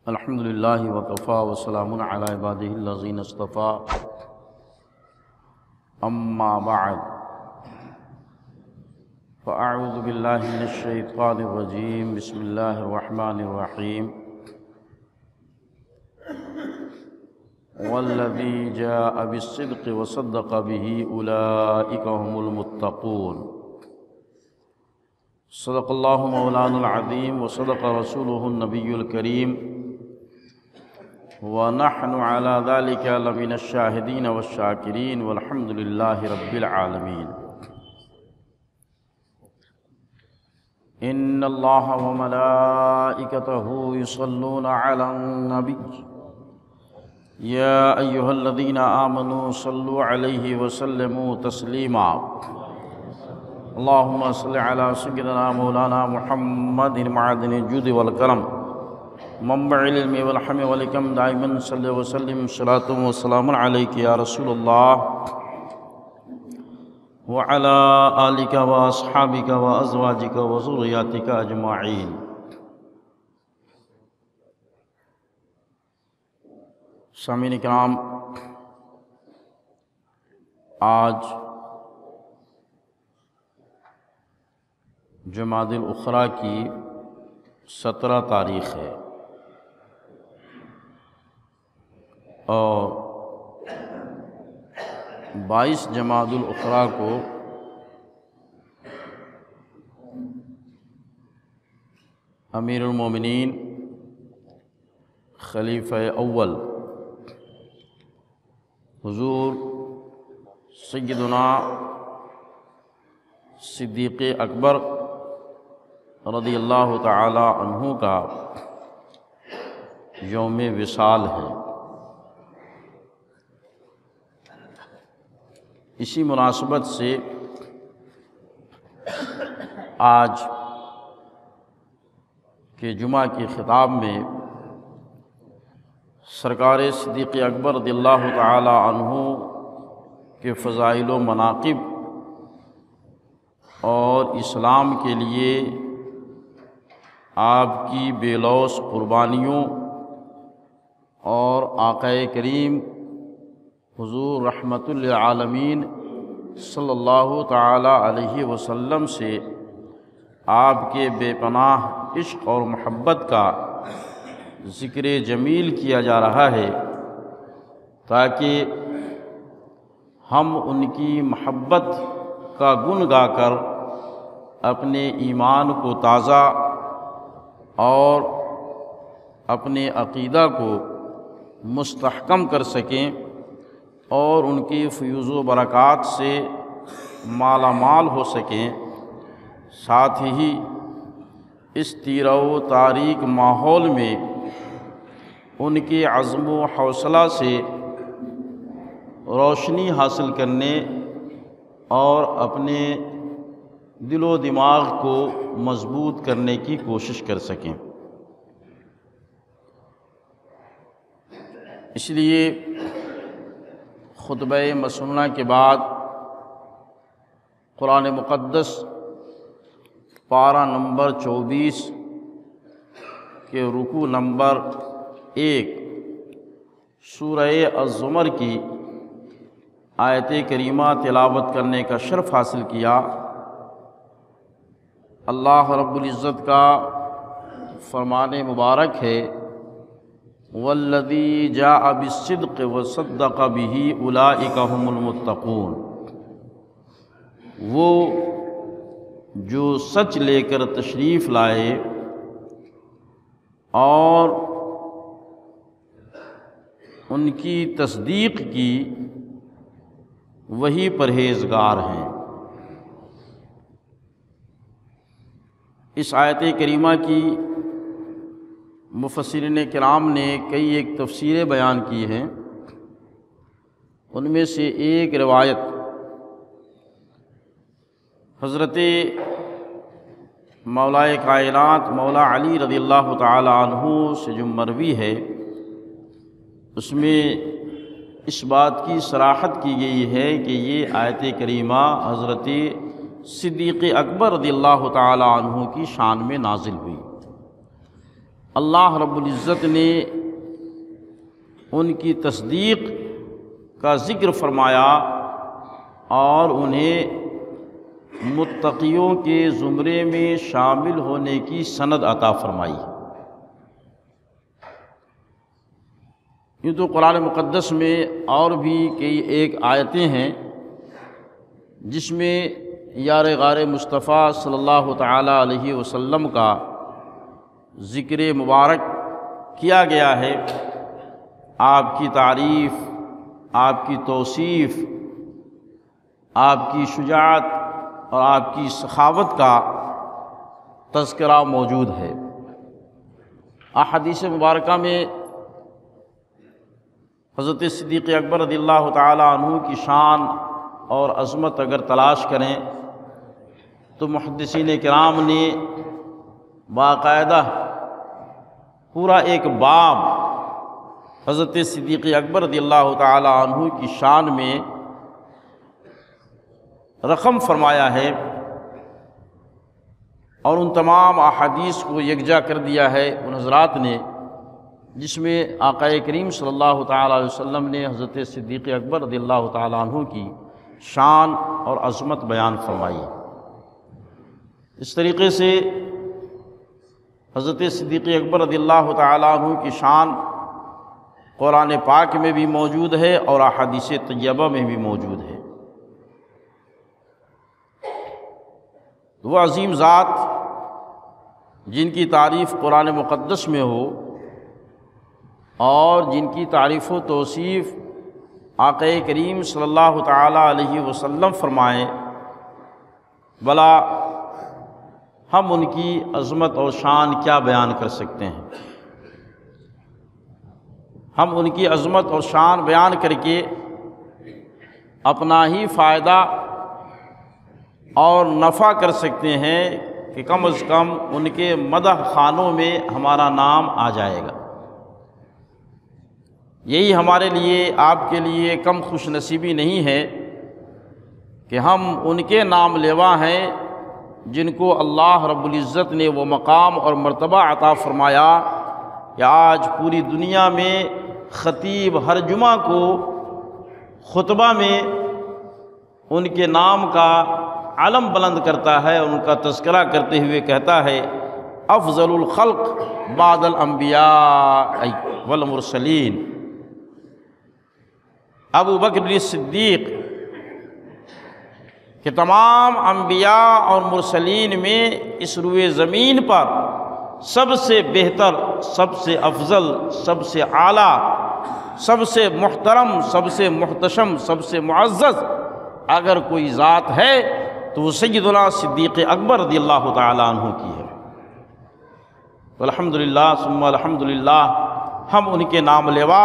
الحمد للہ وکفیٰ وسلام علی عبادہ الذین اصطفیٰ اما بعد فاعوذ باللہ من الشیطان الرجیم بسم اللہ الرحمن الرحیم والذی جاء بالصدق وصدق به اولئک هم المتقون صدق اللہ مولانا العظیم وصدق رسولہ النبی الکریم وَنَحْنُ عَلَى ذَلِكَ لَمِنَ الشَّاهِدِينَ وَالشَّاكِرِينَ وَالْحَمْدُ لِلَّهِ رَبِّ الْعَالَمِينَ إِنَّ اللَّهَ وَمَلَائِكَتَهُ يُصَلُّونَ عَلَى النَّبِيِّ يَا أَيُّهَا الَّذِينَ آمَنُوا صَلُّوا عَلَيْهِ وَسَلِّمُوا تَسْلِيمًا اللهم صل على سيدنا مولانا محمد معدن الجود والكرم منبع العلم والحم والحکم دائما صلی وسلم صلاۃ وسلام علیک یا رسول اللہ وعلى آلک واصحابک وازواجک وذریاتک اجمعین۔ سامعین کرام، آج جمادی الاخری کی 17 تاریخ ہے اور 22 جمادی الاخری کو امیر المومنین خلیفہ اول حضور سیدنا صدیق اکبر رضی اللہ تعالی عنہ کا یوم وصال ہے۔ اسی مناسبت سے آج کے جمعہ کے خطاب میں سرکار صدیق اکبر رضی اللہ تعالی عنہ کے فضائل و مناقب اور اسلام کے لیے آپ کی بے لوث قربانیوں اور آقا کریم حضور رحمت للعالمین صلی اللہ تعالی علیہ وسلم سے آپ کے بے پناہ عشق اور محبت کا ذکر جمیل کیا جا رہا ہے، تاکہ ہم ان کی محبت کا گن گا کر اپنے ایمان کو تازہ اور اپنے عقیدہ کو مستحکم کر سکیں اور ان کی فیوز و برکات سے مالا مال ہو سکیں، ساتھ ہی اس تیرہ و تاریک ماحول میں ان کے عزم و حوصلہ سے روشنی حاصل کرنے اور اپنے دل و دماغ کو مضبوط کرنے کی کوشش کر سکیں۔ اس لیے خطبہ مسنونہ کے بعد قرآن مقدس پارہ نمبر 24 کے رکوع نمبر 1 سورہ الزمر کی آیت کریمہ تلاوت کرنے کا شرف حاصل کیا۔ اللہ رب العزت کا فرمان مبارک ہے، والذی جاء بالصدق وصدق به اولئک هم المتقون، وہ جو سچ لے کر تشریف لائے اور ان کی تصدیق کی، وہی پرہیزگار ہیں۔ اس آیت کریمہ کی مفسرین کرام نے کئی ایک تفسیریں بیان کی ہیں۔ ان میں سے ایک روایت حضرت مولائے کائنات مولا علی رضی اللہ تعالی عنہ سے جو مروی ہے، اس میں اس بات کی صراحت کی گئی ہے کہ یہ آیت کریمہ حضرت صدیق اکبر رضی اللہ تعالی عنہ کی شان میں نازل ہوئی۔ اللہ رب العزت نے ان کی تصدیق کا ذکر فرمایا اور انہیں متقیوں کے زمرے میں شامل ہونے کی سند عطا فرمائی۔ یوں تو قرآن مقدس میں اور بھی کئی ایک آیتیں ہیں جس میں یار غار مصطفیٰ صلی اللہ تعالیٰ علیہ وسلم کا ذکر مبارک کیا گیا ہے، آپ کی تعریف، آپ کی توصیف، آپ کی شجاعت اور آپ کی سخاوت کا تذکرہ موجود ہے۔ احادیث مبارکہ میں حضرت صدیق اکبر رضی اللہ تعالیٰ عنہ کی شان اور عظمت اگر تلاش کریں تو محدثین کرام نے باقاعدہ پورا ایک باب حضرت صدیق اکبر رضی اللہ تعالیٰ عنہ کی شان میں رقم فرمایا ہے اور ان تمام احادیث کو یکجا کر دیا ہے ان حضرات نے، جس میں آقا کریم صلی اللہ تعالیٰ علیہ وسلم نے حضرت صدیق اکبر رضی اللہ تعالیٰ عنہ کی شان اور عظمت بیان فرمائی۔ اس طریقے سے حضرت صدیق اکبر رضی اللہ تعالیٰ عنہ کی شان قرآن پاک میں بھی موجود ہے اور احادیث طیبہ میں بھی موجود ہے۔ وہ عظیم ذات جن کی تعریف قرآن مقدس میں ہو اور جن کی تعریف و توصیف آقا کریم صلی اللہ تعالیٰ علیہ وسلم فرمائیں، بھلا ہم ان کی عظمت اور شان کیا بیان کر سکتے ہیں؟ ہم ان کی عظمت اور شان بیان کر کے اپنا ہی فائدہ اور نفع کر سکتے ہیں کہ کم از کم ان کے مدح خانوں میں ہمارا نام آ جائے گا۔ یہی ہمارے لیے، آپ کے لیے کم خوش نصیبی نہیں ہے کہ ہم ان کے نام لیوا ہیں جن کو اللہ رب العزت نے وہ مقام اور مرتبہ عطا فرمایا کہ آج پوری دنیا میں خطیب ہر جمعہ کو خطبہ میں ان کے نام کا علم بلند کرتا ہے، ان کا تذکرہ کرتے ہوئے کہتا ہے افضل الخلق بعد الانبیاء والمرسلین۔ ابو بکر صدیق کہ تمام انبیاء اور مرسلین میں اس روئے زمین پر سب سے بہتر، سب سے افضل، سب سے اعلیٰ، سب سے محترم، سب سے محتشم، سب سے معزز اگر کوئی ذات ہے تو وہ سیدنا صدیق اکبر رضی اللہ تعالیٰ عنہ کی ہے۔ تو الحمدللہ ثم الحمدللہ ہم ان کے نام لیوا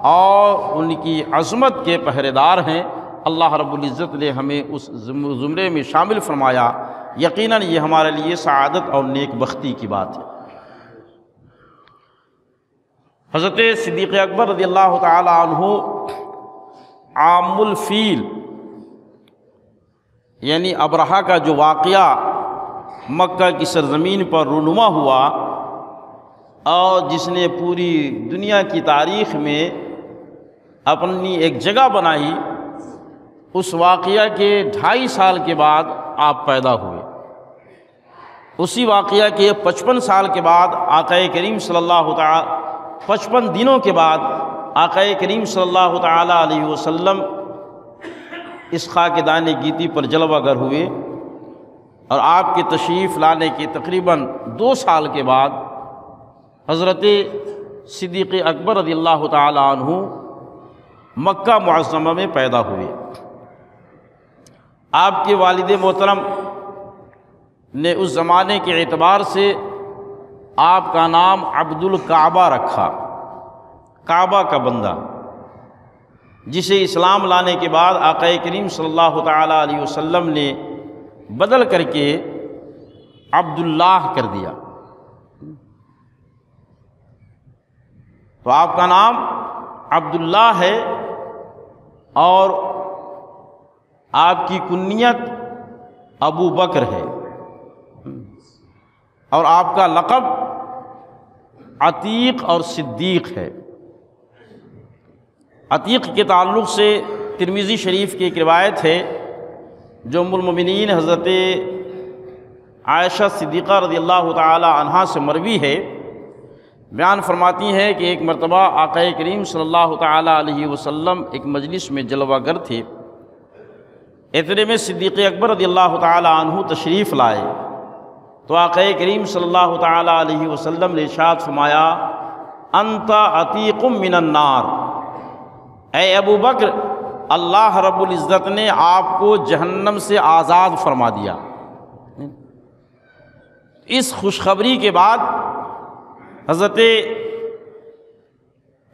اور ان کی عظمت کے پہرے دار ہیں۔ اللہ رب العزت نے ہمیں اس زمرے میں شامل فرمایا، یقیناً یہ ہمارے لیے سعادت اور نیک بختی کی بات ہے۔ حضرت صدیق اکبر رضی اللہ تعالی عنہ عام الفیل یعنی ابرہہ کا جو واقعہ مکہ کی سرزمین پر رونما ہوا اور جس نے پوری دنیا کی تاریخ میں اپنی ایک جگہ بنائی، اس واقعہ کے 2.5 سال کے بعد آپ پیدا ہوئے۔ اسی واقعہ کے 55 سال کے بعد آقا کریم صلی اللہ تعالی 55 دنوں کے بعد آقا کریم صلی اللہ تعالی علیہ وسلم اس خاک دان گیتی پر جلوہ گر ہوئے، اور آپ کے تشریف لانے کے تقریباً 2 سال کے بعد حضرت صدیق اکبر رضی اللہ تعالی عنہ مکہ معظمہ میں پیدا ہوئے۔ آپ کے والد محترم نے اس زمانے کے اعتبار سے آپ کا نام عبد الکعبہ رکھا، کعبہ کا بندہ، جسے اسلام لانے کے بعد آقا کریم صلی اللہ تعالی علیہ وسلم نے بدل کر کے عبداللہ کر دیا۔ تو آپ کا نام عبداللہ ہے اور آپ کی کنیت ابو بکر ہے، اور آپ کا لقب عتیق اور صدیق ہے۔ عتیق کے تعلق سے ترمذی شریف کی ایک روایت ہے جو ام المؤمنین حضرت عائشہ صدیقہ رضی اللہ تعالی عنہا سے مروی ہے۔ بیان فرماتی ہے کہ ایک مرتبہ آقا کریم صلی اللہ تعالی علیہ وسلم ایک مجلس میں جلوہ گر تھے، اتنے میں صدیق اکبر رضی اللہ تعالی عنہ تشریف لائے تو آقا کریم صلی اللہ تعالی علیہ وسلم نے ارشاد فرمایا انت عتیق من النار، اے ابو بکر اللہ رب العزت نے آپ کو جہنم سے آزاد فرما دیا۔ اس خوشخبری کے بعد حضرت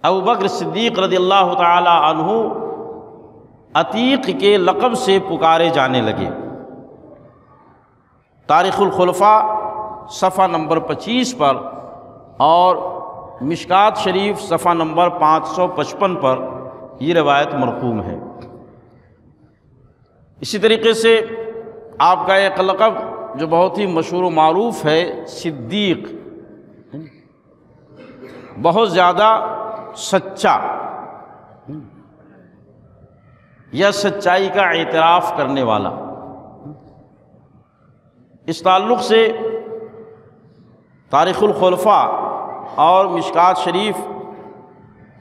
ابو بکر صدیق رضی اللہ تعالی عنہ عتیق کے لقب سے پکارے جانے لگے۔ تاریخ الخلفاء صفحہ نمبر 25 پر اور مشکات شریف صفحہ نمبر 555 پر یہ روایت مرقوم ہے۔ اسی طریقے سے آپ کا ایک لقب جو بہت ہی مشہور و معروف ہے صدیق، بہت زیادہ سچا یا سچائی کا اعتراف کرنے والا۔ اس تعلق سے تاریخ الخلفاء اور مشکات شریف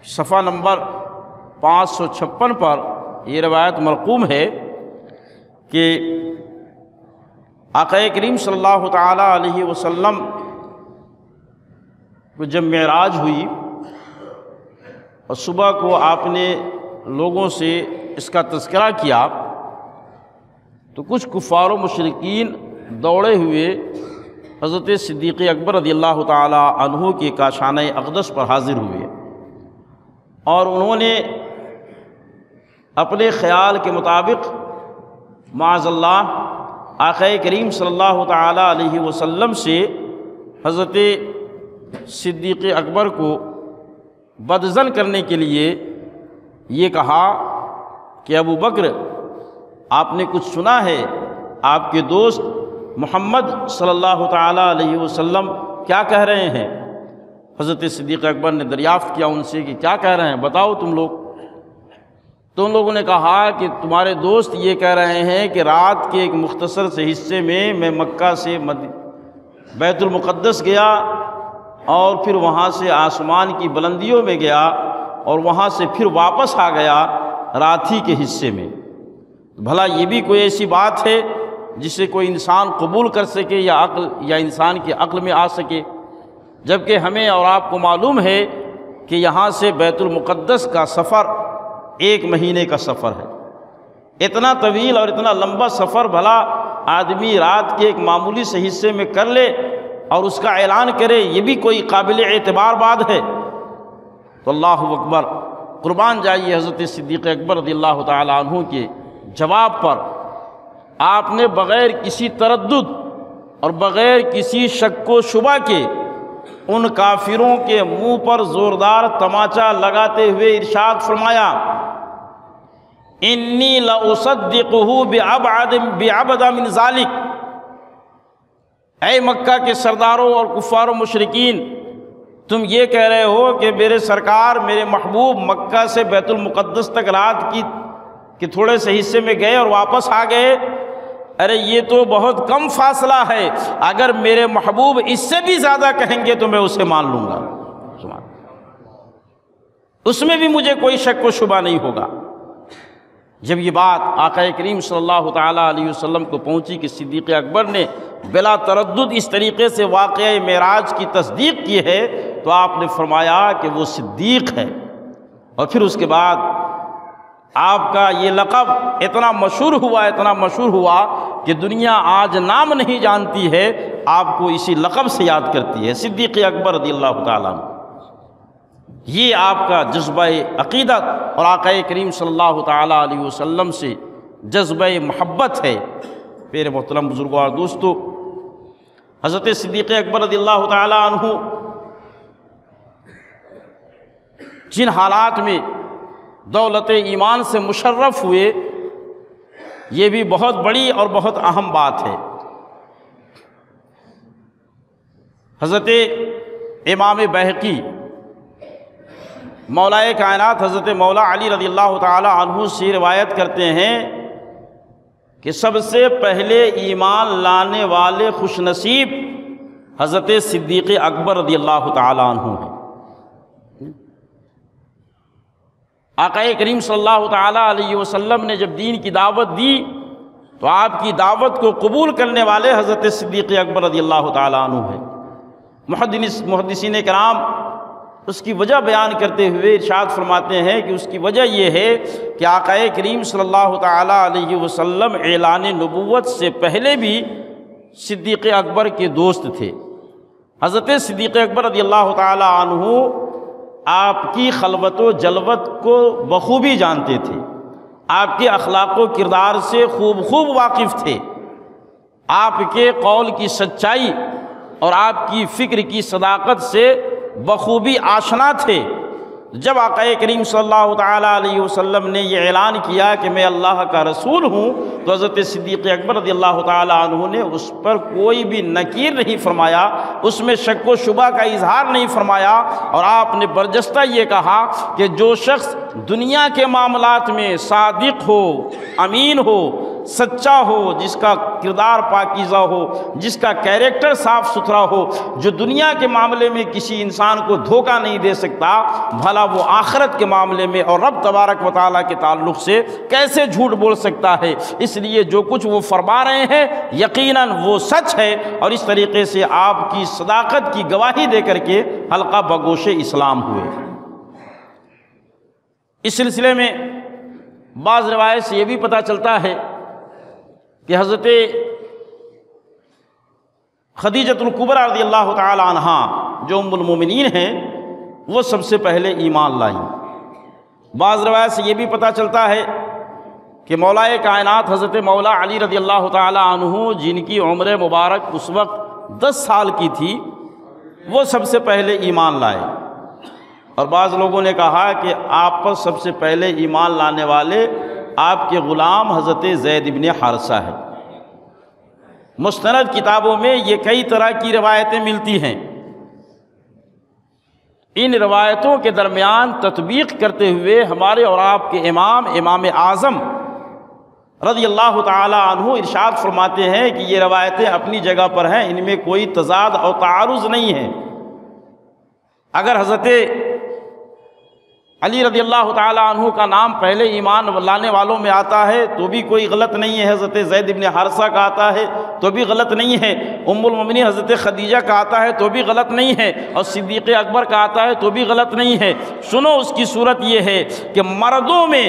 صفحہ نمبر 556 پر یہ روایت مرقوم ہے کہ آقا کریم صلی اللہ تعالی علیہ وسلم کو جب معراج ہوئی اور صبح کو آپ نے لوگوں سے اس کا تذکرہ کیا تو کچھ کفار و مشرکین دوڑے ہوئے حضرت صدیق اکبر رضی اللہ تعالی عنہ کے کاشانہ اقدس پر حاضر ہوئے اور انہوں نے اپنے خیال کے مطابق معاذ اللہ آقا کریم صلی اللہ تعالی علیہ وسلم سے حضرت صدیق اکبر کو بدظن کرنے کے لیے یہ کہا کہ ابو بکر آپ نے کچھ سنا ہے، آپ کے دوست محمد صلی اللہ تعالی علیہ وسلم کیا کہہ رہے ہیں؟ حضرت صدیق اکبر نے دریافت کیا ان سے کہ کیا کہہ رہے ہیں، بتاؤ تم لوگ۔ تو ان لوگوں نے کہا کہ تمہارے دوست یہ کہہ رہے ہیں کہ رات کے ایک مختصر سے حصے میں مکہ سے بیت المقدس گیا اور پھر وہاں سے آسمان کی بلندیوں میں گیا اور وہاں سے پھر واپس آ گیا رات ہی کے حصے میں۔ بھلا یہ بھی کوئی ایسی بات ہے جسے کوئی انسان قبول کر سکے یا عقل یا انسان کی عقل میں آ سکے؟ جبکہ ہمیں اور آپ کو معلوم ہے کہ یہاں سے بیت المقدس کا سفر 1 مہینے کا سفر ہے۔ اتنا طویل اور اتنا لمبا سفر بھلا آدمی رات کے ایک معمولی سے حصے میں کر لے اور اس کا اعلان کرے، یہ بھی کوئی قابل اعتبار بات ہے؟ تو اللہ اکبر، قربان جائیے حضرت صدیق اکبر رضی اللہ تعالی عنہ کے جواب پر آپ نے بغیر کسی تردد اور بغیر کسی شک و شبہ کے ان کافروں کے منہ پر زوردار تماچا لگاتے ہوئے ارشاد فرمایا انی لأصدقہ بعبد من ذالک، اے مکہ کے سرداروں اور کفار و مشرکین، تم یہ کہہ رہے ہو کہ میرے سرکار میرے محبوب مکہ سے بیت المقدس تک رات کے تھوڑے سے حصے میں گئے اور واپس آ گئے؟ ارے یہ تو بہت کم فاصلہ ہے، اگر میرے محبوب اس سے بھی زیادہ کہیں گے تو میں اسے مان لوں گا، اس میں بھی مجھے کوئی شک و شبہ نہیں ہوگا۔ جب یہ بات آقا کریم صلی اللہ تعالی علیہ وسلم کو پہنچی کہ صدیق اکبر نے بلا تردد اس طریقے سے واقعہ معراج کی تصدیق کی ہے تو آپ نے فرمایا کہ وہ صدیق ہے۔ اور پھر اس کے بعد آپ کا یہ لقب اتنا مشہور ہوا کہ دنیا آج نام نہیں جانتی ہے، آپ کو اسی لقب سے یاد کرتی ہے، صدیق اکبر رضی اللہ تعالیٰ عنہ۔ یہ آپ کا جذبہ عقیدت اور آقا کریم صلی اللہ تعالیٰ علیہ وسلم سے جذبہ محبت ہے۔ میرے محترم بزرگوں اور دوستو، حضرت صدیق اکبر رضی اللہ تعالیٰ عنہ جن حالات میں دولت ایمان سے مشرف ہوئے، یہ بھی بہت بڑی اور بہت اہم بات ہے۔ حضرت امام بہقی مولائے کائنات حضرت مولا علی رضی اللہ تعالی عنہ سے روایت کرتے ہیں کہ سب سے پہلے ایمان لانے والے خوش نصیب حضرت صدیق اکبر رضی اللہ تعالی عنہ ہیں۔ آقا کریم صلی اللہ تعالی علیہ وسلم نے جب دین کی دعوت دی تو آپ کی دعوت کو قبول کرنے والے حضرت صدیق اکبر رضی اللہ تعالی عنہ ہیں۔ محدثین کرام اس کی وجہ بیان کرتے ہوئے ارشاد فرماتے ہیں کہ اس کی وجہ یہ ہے کہ آقا کریم صلی اللہ تعالی علیہ وسلم اعلان نبوت سے پہلے بھی صدیق اکبر کے دوست تھے۔ حضرت صدیق اکبر رضی اللہ تعالی عنہ آپ کی خلوت و جلوت کو بخوبی جانتے تھے، آپ کے اخلاق و کردار سے خوب واقف تھے، آپ کے قول کی سچائی اور آپ کی فکر کی صداقت سے بخوبی آشنا تھے۔ جب آقا کریم صلی اللہ تعالی علیہ وسلم نے یہ اعلان کیا کہ میں اللہ کا رسول ہوں تو حضرت صدیق اکبر رضی اللہ تعالی عنہ نے اس پر کوئی بھی نکیر نہیں فرمایا، اس میں شک و شبہ کا اظہار نہیں فرمایا، اور آپ نے برجستہ یہ کہا کہ جو شخص دنیا کے معاملات میں صادق ہو، امین ہو، سچا ہو، جس کا کردار پاکیزہ ہو، جس کا کیریکٹر صاف ستھرا ہو، جو دنیا کے معاملے میں کسی انسان کو دھوکہ نہیں دے سکتا، بھلا وہ آخرت کے معاملے میں اور رب تبارک و تعالیٰ کے تعلق سے کیسے جھوٹ بول سکتا ہے؟ اس لیے جو کچھ وہ فرما رہے ہیں یقیناً وہ سچ ہے، اور اس طریقے سے آپ کی صداقت کی گواہی دے کر کے حلقہ بگوش اسلام ہوئے۔ اس سلسلے میں بعض روایت سے یہ بھی پتہ چلتا ہے کہ حضرت خدیجۃ الکبریٰ رضی اللہ تعالی عنہا جو ام المومنین ہیں وہ سب سے پہلے ایمان لائیں۔ بعض روایت سے یہ بھی پتہ چلتا ہے کہ مولائے کائنات حضرت مولا علی رضی اللہ تعالی عنہ جن کی عمر مبارک اس وقت 10 سال کی تھی وہ سب سے پہلے ایمان لائے، اور بعض لوگوں نے کہا کہ آپ پر سب سے پہلے ایمان لانے والے آپ کے غلام حضرت زید بن حارثہ ہیں۔ مستند کتابوں میں یہ کئی طرح کی روایتیں ملتی ہیں، ان روایتوں کے درمیان تطبیق کرتے ہوئے ہمارے اور آپ کے امام اعظم رضی اللہ تعالی عنہ ارشاد فرماتے ہیں کہ یہ روایتیں اپنی جگہ پر ہیں، ان میں کوئی تضاد اور تعارض نہیں ہے۔ اگر حضرت علی رضی اللہ تعالی عنہ کا نام پہلے ایمان لانے والوں میں آتا ہے تو بھی کوئی غلط نہیں ہے، حضرت زید بن حارثہ کا آتا ہے تو بھی غلط نہیں ہے، ام المومنین حضرت خدیجہ کا آتا ہے تو بھی غلط نہیں ہے، اور صدیق اکبر کا آتا ہے تو بھی غلط نہیں ہے۔ سنو، اس کی صورت یہ ہے کہ مردوں میں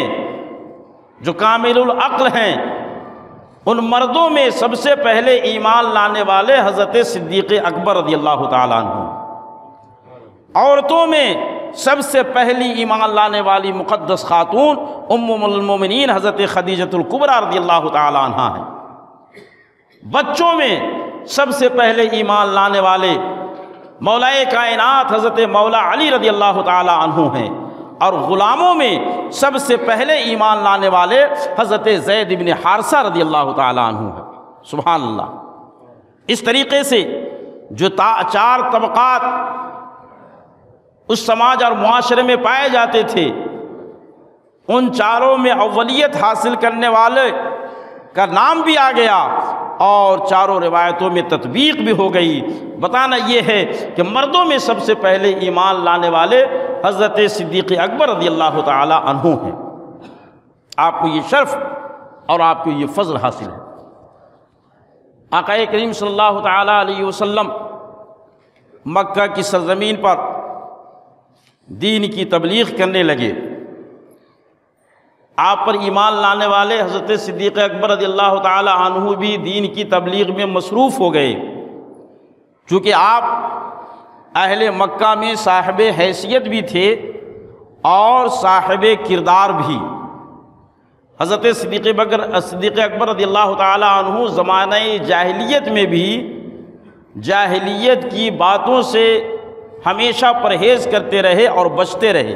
جو کامل العقل ہیں ان مردوں میں سب سے پہلے ایمان لانے والے حضرت صدیق اکبر رضی اللہ تعالیٰ عنہ، عورتوں میں سب سے پہلی ایمان لانے والی مقدس خاتون ام المومنین حضرت خدیجۃ الکبریٰ رضی اللہ تعالی عنہا ہیں، بچوں میں سب سے پہلے ایمان لانے والے مولائے کائنات حضرت مولا علی رضی اللہ تعالی عنہ ہیں، اور غلاموں میں سب سے پہلے ایمان لانے والے حضرت زید بن حارثہ رضی اللہ تعالی عنہ ہیں۔ سبحان اللہ۔ اس طریقے سے جو 4 طبقات اس سماج اور معاشرے میں پائے جاتے تھے ان چاروں میں اولیت حاصل کرنے والے کا نام بھی آ گیا اور چاروں روایتوں میں تطبیق بھی ہو گئی۔ بتانا یہ ہے کہ مردوں میں سب سے پہلے ایمان لانے والے حضرت صدیق اکبر رضی اللہ تعالی عنہ ہیں۔ آپ کو یہ شرف اور آپ کو یہ فضل حاصل ہے۔ آقا کریم صلی اللہ تعالی علیہ وسلم مکہ کی سرزمین پر دین کی تبلیغ کرنے لگے۔ آپ پر ایمان لانے والے حضرت صدیق اکبر رضی اللہ تعالی عنہ بھی دین کی تبلیغ میں مصروف ہو گئے، چونکہ آپ اہل مکہ میں صاحب حیثیت بھی تھے اور صاحب کردار بھی۔ حضرت صدیق اکبر رضی اللہ تعالی عنہ زمانہ جاہلیت میں بھی جاہلیت کی باتوں سے ہمیشہ پرہیز کرتے رہے اور بچتے رہے،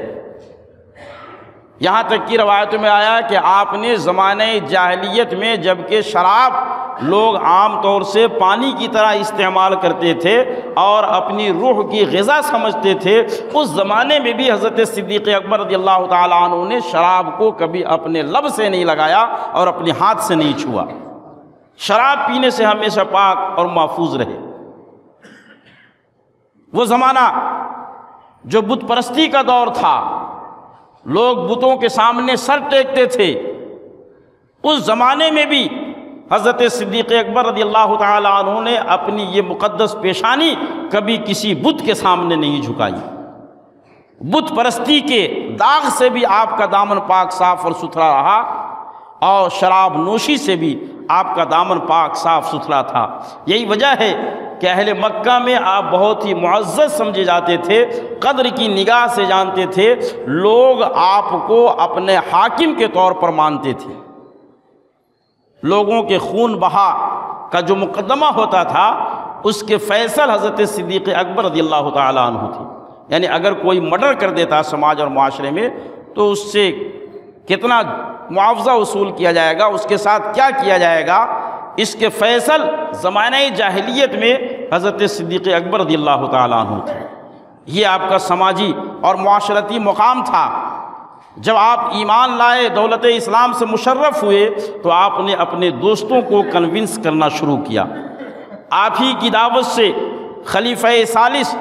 یہاں تک کہ روایتوں میں آیا کہ آپ نے زمانہ جاہلیت میں جبکہ شراب لوگ عام طور سے پانی کی طرح استعمال کرتے تھے اور اپنی روح کی غذا سمجھتے تھے، اس زمانے میں بھی حضرت صدیق اکبر رضی اللہ تعالیٰ عنہ نے شراب کو کبھی اپنے لب سے نہیں لگایا اور اپنے ہاتھ سے نہیں چھوا، شراب پینے سے ہمیشہ پاک اور محفوظ رہے۔ وہ زمانہ جو بت پرستی کا دور تھا، لوگ بتوں کے سامنے سر ٹیکتے تھے، اس زمانے میں بھی حضرت صدیق اکبر رضی اللہ تعالیٰ عنہ نے اپنی یہ مقدس پیشانی کبھی کسی بت کے سامنے نہیں جھکائی۔ بت پرستی کے داغ سے بھی آپ کا دامن پاک صاف اور ستھرا رہا، اور شراب نوشی سے بھی آپ کا دامن پاک صاف ستھرا تھا۔ یہی وجہ ہے کہ اہل مکہ میں آپ بہت ہی معزز سمجھے جاتے تھے، قدر کی نگاہ سے جانتے تھے، لوگ آپ کو اپنے حاکم کے طور پر مانتے تھے۔ لوگوں کے خون بہا کا جو مقدمہ ہوتا تھا، اس کے فیصل حضرت صدیق اکبر رضی اللہ تعالیٰ عنہ تھے۔ یعنی اگر کوئی مرڈر کر دیتا سماج اور معاشرے میں تو اس سے کتنا معاوضہ وصول کیا جائے گا، اس کے ساتھ کیا کیا جائے گا، اس کے فیصل زمانہ جاہلیت میں حضرت صدیق اکبر رضی اللہ تعالیٰ عنہ تھے۔ یہ آپ کا سماجی اور معاشرتی مقام تھا۔ جب آپ ایمان لائے، دولت اسلام سے مشرف ہوئے، تو آپ نے اپنے دوستوں کو کنونس کرنا شروع کیا۔ آپ ہی کی دعوت سے خلیفہ ثالث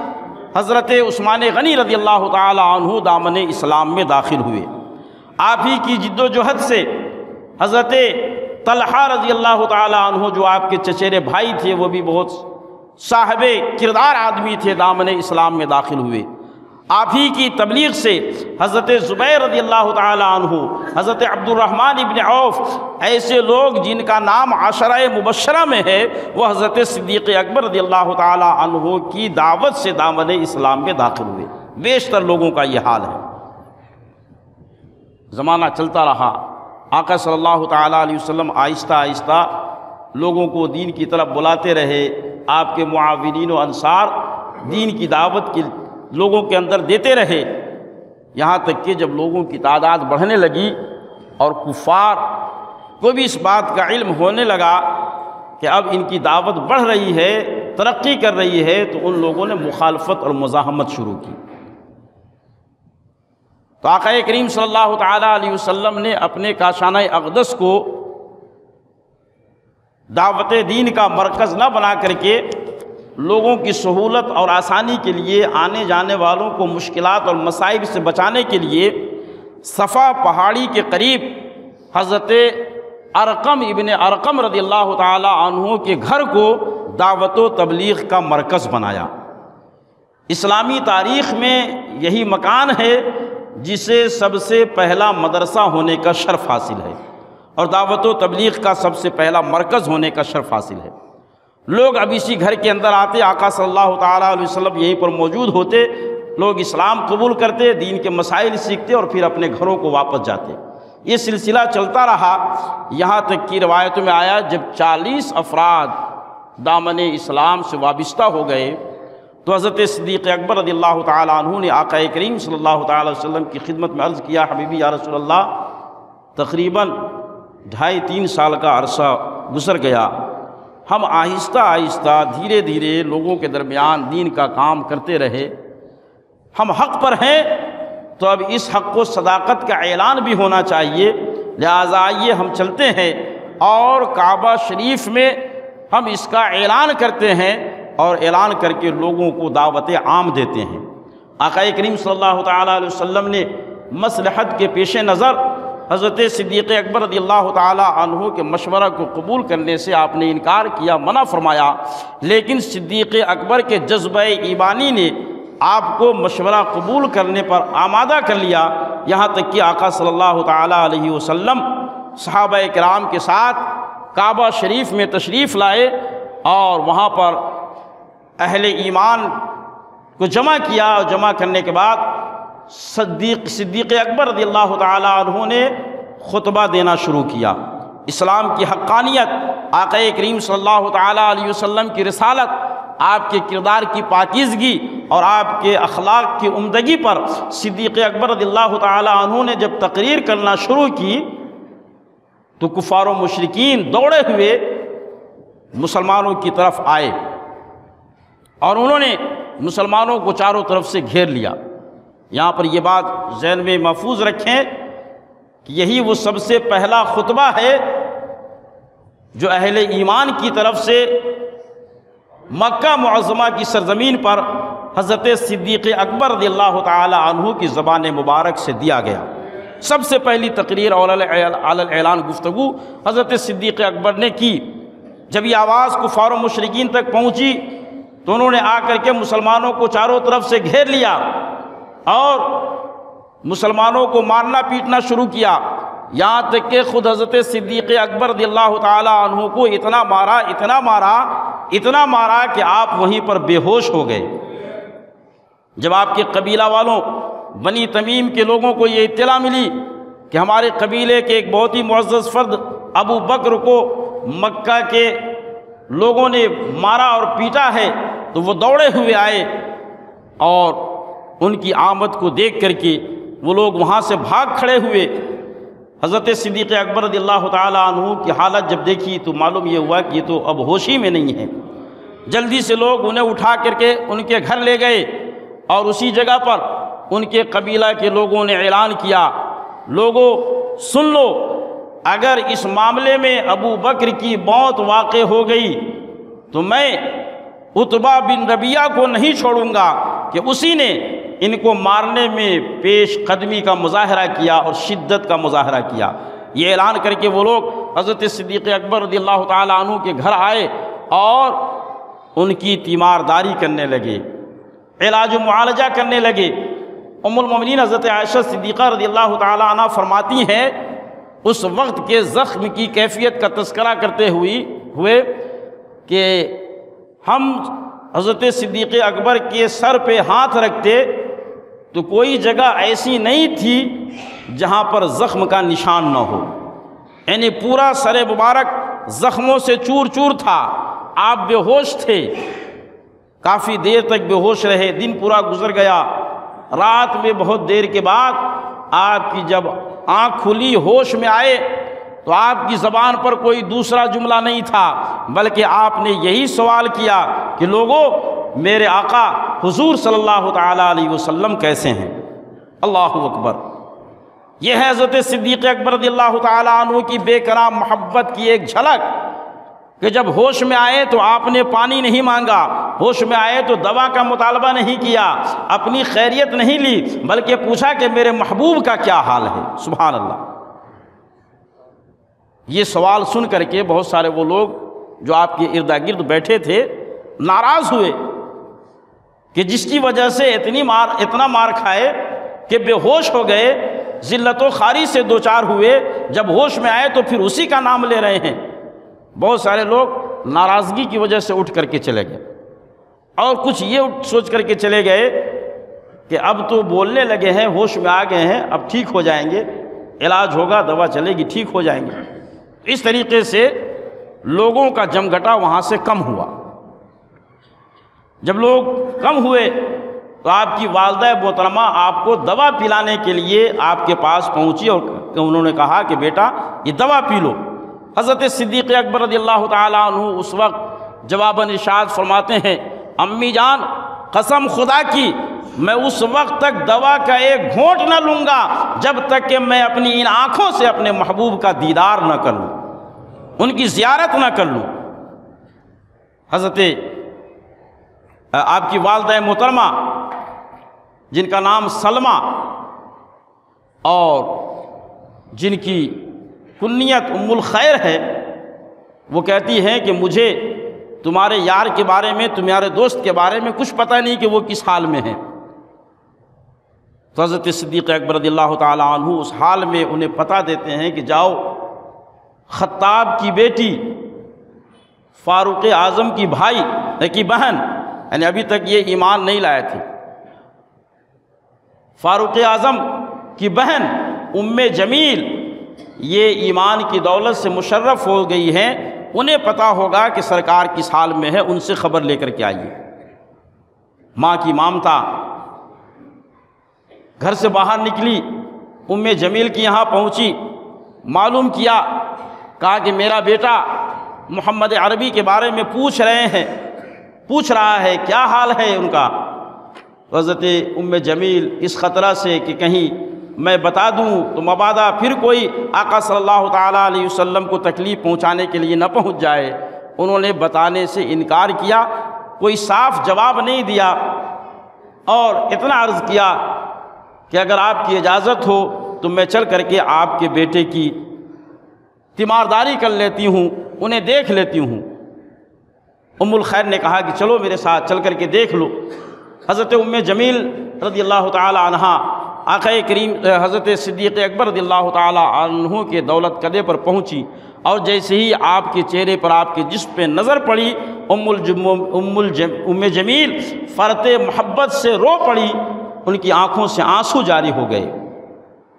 حضرت عثمان غنی رضی اللہ تعالی عنہ دامن اسلام میں داخل ہوئے۔ آپ ہی کی جد و جہد سے حضرت طلحہ رضی اللہ تعالی عنہ جو آپ کے چچیرے بھائی تھے، وہ بھی بہت صاحب کردار آدمی تھے، دامن اسلام میں داخل ہوئے۔ آپ ہی کی تبلیغ سے حضرت زبیر رضی اللہ تعالی عنہ، حضرت عبد الرحمن ابن عوف، ایسے لوگ جن کا نام عشرہ مبشرہ میں ہے، وہ حضرت صدیق اکبر رضی اللہ تعالی عنہ کی دعوت سے دامن اسلام میں داخل ہوئے۔ بیشتر لوگوں کا یہ حال ہے۔ زمانہ چلتا رہا، آقا صلی اللہ تعالی علیہ وسلم آہستہ آہستہ لوگوں کو دین کی طرف بلاتے رہے۔ آپ کے معاونین و انصار دین کی دعوت کی لوگوں کے اندر دیتے رہے، یہاں تک کہ جب لوگوں کی تعداد بڑھنے لگی اور کفار کو بھی اس بات کا علم ہونے لگا کہ اب ان کی دعوت بڑھ رہی ہے، ترقی کر رہی ہے، تو ان لوگوں نے مخالفت اور مزاحمت شروع کی۔ تو آقا کریم صلی اللہ تعالی علیہ وسلم نے اپنے کاشانہ اقدس کو دعوت دین کا مرکز نہ بنا کر کے لوگوں کی سہولت اور آسانی کے لیے، آنے جانے والوں کو مشکلات اور مصائب سے بچانے کے لیے، صفا پہاڑی کے قریب حضرت ارقم ابن ارقم رضی اللہ تعالی عنہ کے گھر کو دعوت و تبلیغ کا مرکز بنایا۔ اسلامی تاریخ میں یہی مکان ہے جسے سب سے پہلا مدرسہ ہونے کا شرف حاصل ہے، اور دعوت و تبلیغ کا سب سے پہلا مرکز ہونے کا شرف حاصل ہے۔ لوگ اب اسی گھر کے اندر آتے، آقا صلی اللہ تعالیٰ علیہ وسلم یہیں پر موجود ہوتے، لوگ اسلام قبول کرتے، دین کے مسائل سیکھتے اور پھر اپنے گھروں کو واپس جاتے۔ یہ سلسلہ چلتا رہا، یہاں تک کہ روایتوں میں آیا جب 40 افراد دامن اسلام سے وابستہ ہو گئے تو حضرت صدیق اکبر رضی اللہ تعالیٰ عنہ نے آقا کریم صلی اللہ تعالیٰ علیہ وسلم کی خدمت میں عرض کیا، حبیبی یا رسول اللہ، تقریباً 2.5-3 سال کا عرصہ گزر گیا، ہم آہستہ آہستہ دھیرے دھیرے لوگوں کے درمیان دین کا کام کرتے رہے، ہم حق پر ہیں، تو اب اس حق و صداقت کا اعلان بھی ہونا چاہیے، لہٰذا آئیے ہم چلتے ہیں اور کعبہ شریف میں ہم اس کا اعلان کرتے ہیں اور اعلان کر کے لوگوں کو دعوت عام دیتے ہیں۔ آقا کریم صلی اللہ تعالیٰ علیہ وسلم نے مصلحت کے پیش نظر حضرت صدیق اکبر رضی اللہ تعالیٰ عنہ کے مشورہ کو قبول کرنے سے آپ نے انکار کیا، منع فرمایا، لیکن صدیق اکبر کے جذبہ ایمانی نے آپ کو مشورہ قبول کرنے پر آمادہ کر لیا، یہاں تک کہ آقا صلی اللہ تعالیٰ علیہ وسلم صحابہ کرام کے ساتھ کعبہ شریف میں تشریف لائے اور وہاں پر اہل ایمان کو جمع کیا، اور جمع کرنے کے بعد صدیق اکبر رضی اللہ تعالی عنہ نے خطبہ دینا شروع کیا۔ اسلام کی حقانیت، آقا کریم صلی اللہ تعالی علیہ وسلم کی رسالت، آپ کے کردار کی پاکیزگی اور آپ کے اخلاق کی عمدگی پر صدیق اکبر رضی اللہ تعالی عنہ نے جب تقریر کرنا شروع کی تو کفار و مشرکین دوڑے ہوئے مسلمانوں کی طرف آئے اور انہوں نے مسلمانوں کو چاروں طرف سے گھیر لیا۔ یہاں پر یہ بات ذہن میں محفوظ رکھیں کہ یہی وہ سب سے پہلا خطبہ ہے جو اہل ایمان کی طرف سے مکہ معظمہ کی سرزمین پر حضرت صدیق اکبر رضی اللہ تعالی عنہ کی زبان مبارک سے دیا گیا۔ سب سے پہلی تقریر اور علی الاعلان گفتگو حضرت صدیق اکبر نے کی۔ جب یہ آواز کفار و مشرکین تک پہنچی تو انہوں نے آ کر کے مسلمانوں کو چاروں طرف سے گھیر لیا اور مسلمانوں کو مارنا پیٹنا شروع کیا، یہاں تک کہ خود حضرت صدیق اکبر رضی اللہ تعالی عنہ کو اتنا مارا کہ آپ وہیں پر بے ہوش ہو گئے۔ جب آپ کے قبیلہ والوں بنی تمیم کے لوگوں کو یہ اطلاع ملی کہ ہمارے قبیلے کے ایک بہت ہی معزز فرد ابو بکر کو مکہ کے لوگوں نے مارا اور پیٹا ہے، تو وہ دوڑے ہوئے آئے اور ان کی آمد کو دیکھ کر کے وہ لوگ وہاں سے بھاگ کھڑے ہوئے۔ حضرت صدیق اکبر رضی اللہ تعالی عنہ کی حالت جب دیکھی تو معلوم یہ ہوا کہ یہ تو اب ہوشی میں نہیں ہے۔ جلدی سے لوگ انہیں اٹھا کر کے ان کے گھر لے گئے اور اسی جگہ پر ان کے قبیلہ کے لوگوں نے اعلان کیا، لوگوں سن لو، اگر اس معاملے میں ابو بکر کی موت واقع ہو گئی تو میں عتبہ بن ربیعہ کو نہیں چھوڑوں گا کہ اسی نے ان کو مارنے میں پیش قدمی کا مظاہرہ کیا اور شدت کا مظاہرہ کیا۔ یہ اعلان کر کے وہ لوگ حضرت صدیق اکبر رضی اللہ تعالی عنہ کے گھر آئے اور ان کی تیمارداری کرنے لگے، علاج و معالجہ کرنے لگے۔ ام المومنین حضرت عائشہ صدیقہ رضی اللہ تعالی عنہ فرماتی ہیں اس وقت کے زخم کی کیفیت کا تذکرہ کرتے ہوئے کہ ہم حضرت صدیق اکبر کے سر پہ ہاتھ رکھتے تو کوئی جگہ ایسی نہیں تھی جہاں پر زخم کا نشان نہ ہو، یعنی پورا سر مبارک زخموں سے چور چور تھا۔ آپ بے ہوش تھے، کافی دیر تک بے ہوش رہے، دن پورا گزر گیا، رات میں بہت دیر کے بعد آپ کی جب آنکھ کھلی، ہوش میں آئے تو آپ کی زبان پر کوئی دوسرا جملہ نہیں تھا بلکہ آپ نے یہی سوال کیا کہ لوگوں میرے آقا حضور صلی اللہ تعالی علیہ وسلم کیسے ہیں؟ اللہ اکبر۔ یہ ہے حضرت صدیق اکبر رضی اللہ تعالی عنہ کی بے کرام محبت کی ایک جھلک کہ جب ہوش میں آئے تو آپ نے پانی نہیں مانگا، ہوش میں آئے تو دوا کا مطالبہ نہیں کیا، اپنی خیریت نہیں لی بلکہ پوچھا کہ میرے محبوب کا کیا حال ہے۔ سبحان اللہ۔ یہ سوال سن کر کے بہت سارے وہ لوگ جو آپ کے ارد گرد بیٹھے تھے ناراض ہوئے کہ جس کی وجہ سے اتنا مار کھائے کہ بے ہوش ہو گئے، ذلت و خواری سے دوچار ہوئے، جب ہوش میں آئے تو پھر اسی کا نام لے رہے ہیں۔ بہت سارے لوگ ناراضگی کی وجہ سے اٹھ کر کے چلے گئے اور کچھ یہ سوچ کر کے چلے گئے کہ اب تو بولنے لگے ہیں، ہوش میں آ گئے ہیں، اب ٹھیک ہو جائیں گے، علاج ہوگا، دوا چلے گی، ٹھیک ہو جائیں گے۔ اس طریقے سے لوگوں کا جمگھٹا وہاں سے کم ہوا۔ جب لوگ کم ہوئے تو آپ کی والدہ محترمہ آپ کو دوا پلانے کے لیے آپ کے پاس پہنچی اور انہوں نے کہا کہ بیٹا یہ دوا پی لو۔ حضرت صدیق اکبر رضی اللہ تعالیٰ عنہ اس وقت جواباً ارشاد فرماتے ہیں، امی جان قسم خدا کی میں اس وقت تک دوا کا ایک گھونٹ نہ لوں گا جب تک کہ میں اپنی ان آنکھوں سے اپنے محبوب کا دیدار نہ کر لوں، ان کی زیارت نہ کر لوں۔ حضرت آپ کی والدہ محترمہ جن کا نام سلمہ اور جن کی کنیت ام الخیر ہے، وہ کہتی ہیں کہ مجھے تمہارے یار کے بارے میں، تمہارے دوست کے بارے میں کچھ پتہ نہیں کہ وہ کس حال میں ہے۔ تو حضرت صدیق اکبر رضی اللہ تعالیٰ عنہ اس حال میں انہیں پتہ دیتے ہیں کہ جاؤ خطاب کی بیٹی فاروق اعظم کی بہن، یعنی ابھی تک یہ ایمان نہیں لائے تھے، فاروق اعظم کی بہن ام جمیل یہ ایمان کی دولت سے مشرف ہو گئی ہیں، انہیں پتہ ہوگا کہ سرکار کس حال میں ہے، ان سے خبر لے کر کے آئیے۔ ماں کی مامتا گھر سے باہر نکلی، ام جمیل کی یہاں پہنچی، معلوم کیا، کہا کہ میرا بیٹا محمد عربی کے بارے میں پوچھ رہا ہے کیا حال ہے ان کا۔ حضرت ام جمیل اس خطرہ سے کہ کہیں میں بتا دوں تو مبادا پھر کوئی آقا صلی اللہ تعالیٰ علیہ وسلم کو تکلیف پہنچانے کے لیے نہ پہنچ جائے، انہوں نے بتانے سے انکار کیا، کوئی صاف جواب نہیں دیا، اور اتنا عرض کیا کہ اگر آپ کی اجازت ہو تو میں چل کر کے آپ کے بیٹے کی تیمارداری کر لیتی ہوں، انہیں دیکھ لیتی ہوں۔ ام الخیر نے کہا کہ چلو میرے ساتھ چل کر کے دیکھ لو۔ حضرت ام جمیل رضی اللہ تعالی عنہا آقا کریم حضرت صدیق اکبر رضی اللہ تعالی عنہ کے دولت قدے پر پہنچی، اور جیسے ہی آپ کے چہرے پر، آپ کے جسم پہ نظر پڑی، ام جمیل فرط محبت سے رو پڑی، ان کی آنکھوں سے آنسو جاری ہو گئے۔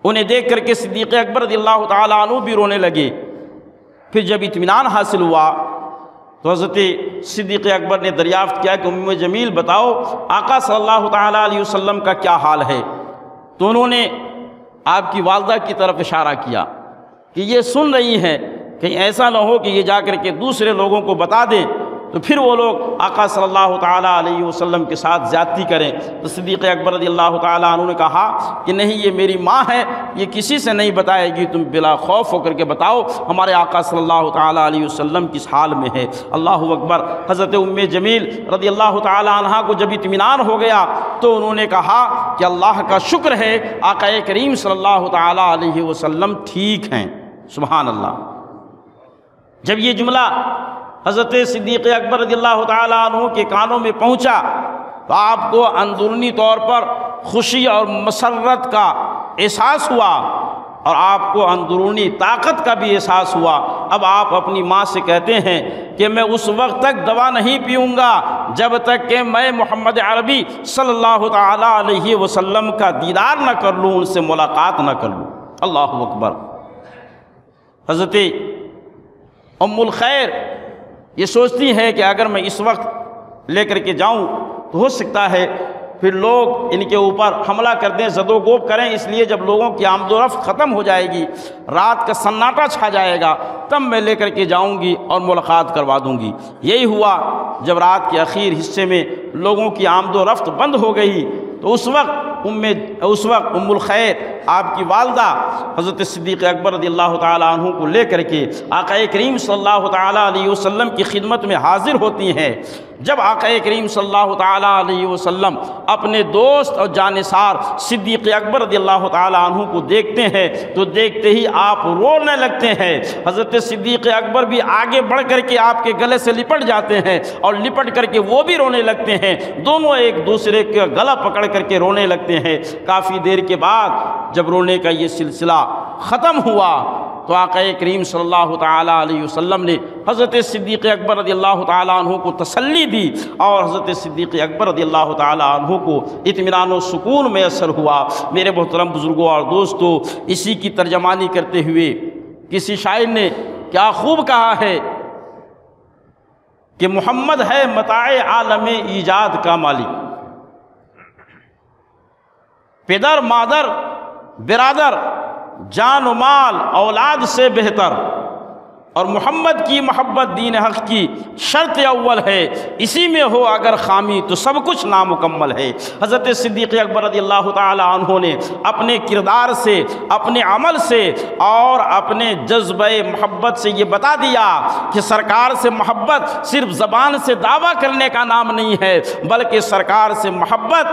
انہیں دیکھ کر کے صدیق اکبر رضی اللہ تعالیٰ عنہ بھی رونے لگے۔ پھر جب اطمینان حاصل ہوا تو حضرت صدیق اکبر نے دریافت کیا کہ ام جمیل بتاؤ آقا صلی اللہ تعالیٰ علیہ وسلم کا کیا حال ہے؟ تو انہوں نے آپ کی والدہ کی طرف اشارہ کیا کہ یہ سن رہی ہیں، کہیں ایسا نہ ہو کہ یہ جا کر کے دوسرے لوگوں کو بتا دیں تو پھر وہ لوگ آقا صلی اللہ تعالیٰ علیہ وسلم کے ساتھ زیادتی کریں۔ تو صدیق اکبر رضی اللہ تعالیٰ عنہ نے کہا کہ نہیں، یہ میری ماں ہے، یہ کسی سے نہیں بتائے گی، تم بلا خوف ہو کر کے بتاؤ ہمارے آقا صلی اللہ تعالیٰ علیہ وسلم کس حال میں ہے۔ اللہ اکبر۔ حضرت ام جمیل رضی اللہ تعالیٰ عنہ کو جب اطمینان ہو گیا تو انہوں نے کہا کہ اللہ کا شکر ہے آقا کریم صلی اللہ تعالیٰ علیہ وسلم ٹھیک ہیں۔ سبحان اللہ۔ جب یہ جملہ حضرت صدیق اکبر رضی اللہ تعالیٰ عنہ کے کانوں میں پہنچا تو آپ کو اندرونی طور پر خوشی اور مسرت کا احساس ہوا، اور آپ کو اندرونی طاقت کا بھی احساس ہوا۔ اب آپ اپنی ماں سے کہتے ہیں کہ میں اس وقت تک دوا نہیں پیوں گا جب تک کہ میں محمد عربی صلی اللہ تعالیٰ علیہ وسلم کا دیدار نہ کر لوں، ان سے ملاقات نہ کر لوں۔ اللہ اکبر۔ حضرت ام الخیر یہ سوچتی ہے کہ اگر میں اس وقت لے کر کے جاؤں تو ہو سکتا ہے پھر لوگ ان کے اوپر حملہ کر دیں، زد و کوب کریں، اس لیے جب لوگوں کی آمد و رفت ختم ہو جائے گی، رات کا سناٹا چھا جائے گا، تب میں لے کر کے جاؤں گی اور ملاقات کروا دوں گی۔ یہی ہوا جب رات کے اخیر حصے میں لوگوں کی آمد و رفت بند ہو گئی تو اس وقت ام الخیر آپ کی والدہ حضرت صدیق اکبر رضی اللہ تعالیٰ عنہ کو لے کر کے آقا کریم صلی اللہ تعالیٰ علیہ وسلم کی خدمت میں حاضر ہوتی ہیں۔ جب آقا کریم صلی اللہ تعالیٰ علیہ وسلم اپنے دوست اور جانثار صدیق اکبر رضی اللہ تعالیٰ عنہ کو دیکھتے ہیں تو دیکھتے ہی آپ رونے لگتے ہیں۔ حضرت صدیق اکبر بھی آگے بڑھ کر کے آپ کے گلے سے لپٹ جاتے ہیں، اور لپٹ کر کے وہ بھی رونے لگتے ہیں، دونوں ایک دوسرے کا گلا پکڑ کر کے رونے لگتے ہیں۔ کافی دیر کے بعد جب رونے کا یہ سلسلہ ختم ہوا تو آقا کریم صلی اللہ تعالیٰ علیہ وسلم نے حضرت صدیق اکبر رضی اللہ تعالیٰ عنہ کو تسلی دی، اور حضرت صدیق اکبر رضی اللہ تعالیٰ عنہ کو اطمینان و سکون میسر ہوا۔ میرے محترم بزرگوں اور دوستوں، اسی کی ترجمانی کرتے ہوئے کسی شاعر نے کیا خوب کہا ہے کہ محمد ہے متاع عالم ایجاد کا مالک، پدر مادر برادر جان و مال اولاد سے بہتر، اور محمد کی محبت دین حق کی شرط اول ہے، اسی میں ہو اگر خامی تو سب کچھ نامکمل ہے۔ حضرت صدیق اکبر رضی اللہ تعالی عنہ نے اپنے کردار سے، اپنے عمل سے اور اپنے جذبہ محبت سے یہ بتا دیا کہ سرکار سے محبت صرف زبان سے دعویٰ کرنے کا نام نہیں ہے، بلکہ سرکار سے محبت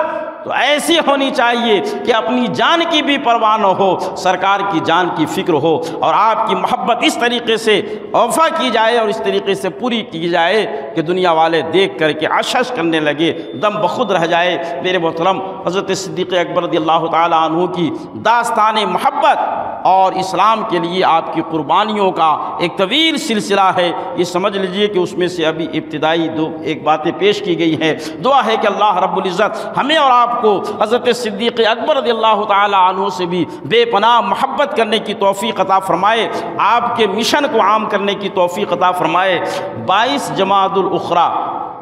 تو ایسی ہونی چاہیے کہ اپنی جان کی بھی پرواہ نہ ہو، سرکار کی جان کی فکر ہو، اور آپ کی محبت اس طریقے سے وفا کی جائے اور اس طریقے سے پوری کی جائے کہ دنیا والے دیکھ کر کے عشش کرنے لگے، دم بخود رہ جائے۔ میرے محترم، حضرت صدیق اکبر رضی اللہ تعالی عنہ کی داستان محبت اور اسلام کے لیے آپ کی قربانیوں کا ایک طویل سلسلہ ہے۔ یہ سمجھ لیجئے کہ اس میں سے ابھی ابتدائی ایک باتیں پیش کی گئی ہیں۔ دعا ہے کہ اللہ رب العزت ہمیں اور آپ کو حضرت صدیق اکبر رضی اللہ تعالی عنہ سے بھی بے پناہ محبت کرنے کی توفیق عطا فرمائے، آپ کے مشن کو عام کرنے کی توفیق عطا فرمائے۔ 22 جمادی الاخری،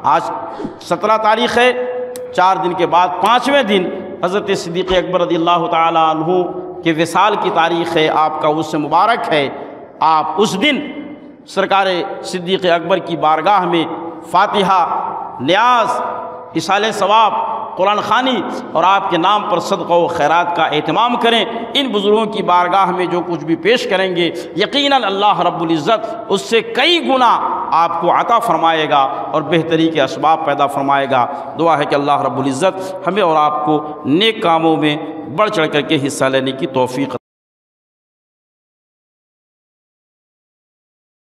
آج 17 تاریخ ہے، 4 دن کے بعد 5ویں دن حضرت صدیق اکبر رضی اللہ تعالی عنہ کے وصال کی تاریخ ہے، آپ کا عرس مبارک ہے۔ آپ اس دن سرکار صدیق اکبر کی بارگاہ میں فاتحہ، نیاز، اصالہ ثواب، قرآن خوانی اور آپ کے نام پر صدقہ و خیرات کا اہتمام کریں۔ ان بزرگوں کی بارگاہ میں جو کچھ بھی پیش کریں گے یقیناً اللہ رب العزت اس سے کئی گنا آپ کو عطا فرمائے گا اور بہتری کے اسباب پیدا فرمائے گا۔ دعا ہے کہ اللہ رب العزت ہمیں اور آپ کو نیک کاموں میں بڑھ چڑھ کر کے حصہ لینے کی توفیق